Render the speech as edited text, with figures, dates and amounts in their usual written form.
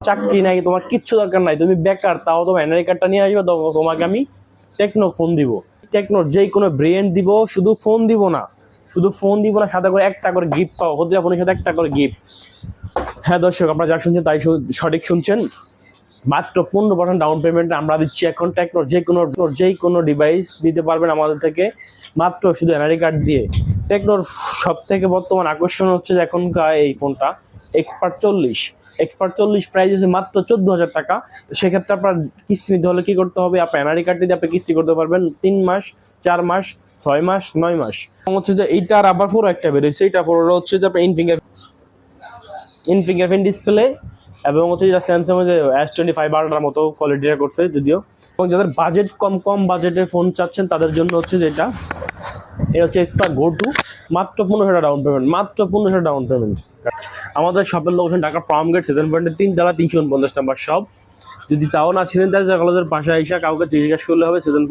চাকরি নাই, তোমার কিচ্ছু দরকার নাই, তুমি বেকার, তাও তোমার এনআরআই কার্ডটা নিয়ে আসবে, তোমাকে আমি টেকনো ফোন দিব। টেকনোর যেই কোনো ব্র্যান্ড দিব, শুধু ফোন দিব না, সাথে করে একটা করে গিফট পাও, প্রতিটা ফোনের সাথে একটা করে গিফট। হ্যাঁ দর্শক, আপনারা যা শুনছেন তাই সঠিক শুনছেন। মাত্র 15% ডাউন পেমেন্টে আমরা দিচ্ছি এখন টেকনোর যেই কোনো ডিভাইস নিতে পারবেন আমাদের থেকে, মাত্র শুধু এনআরআই কার্ড দিয়ে। টেকনোর সব থেকে বর্তমান আকর্ষণ হচ্ছে যে এখনকার এই ফোনটা এক্সপার্ট 40 প্রাইস আছে মাত্র 14,000 টাকা। তো সেক্ষেত্রে আপনার কিস্তি নিতে হলে কি করতে হবে, আপনার এনআরআই কার্ড দিয়ে আপনি কিস্তি করতে পারবেন 3 মাস, 4 মাস, 6 মাস, 9 মাস। হচ্ছে যে এইটার আবার পুরো একটা বেরোচ্ছে, এইটা পুরো হচ্ছে যে আপনার ইন ফিঙ্গারপ্রিন্ট ডিসপ্লে, এবং হচ্ছে যেটা স্যামসাং এর S25 আল্ট্রার মতো কোয়ালিটিটা করছে যদিও। এবং যাদের বাজেট কম বাজেটের ফোন চাচ্ছেন তাদের জন্য হচ্ছে যেটা, এটা হচ্ছে এক্সপার্ট গো টু, মাত্র 15,000 ডাউন পেমেন্ট, মাত্র 15,000 ডাউন পেমেন্ট। আমাদের শপের লোকেশন ঢাকা ফার্ম গেট 7.3 তালা 349 নাম্বার শপ। যদি তাও না ছিলেন তাহলে কলেজের পাশে এসে কাউকে জিজ্ঞাসা করলে হবে 7.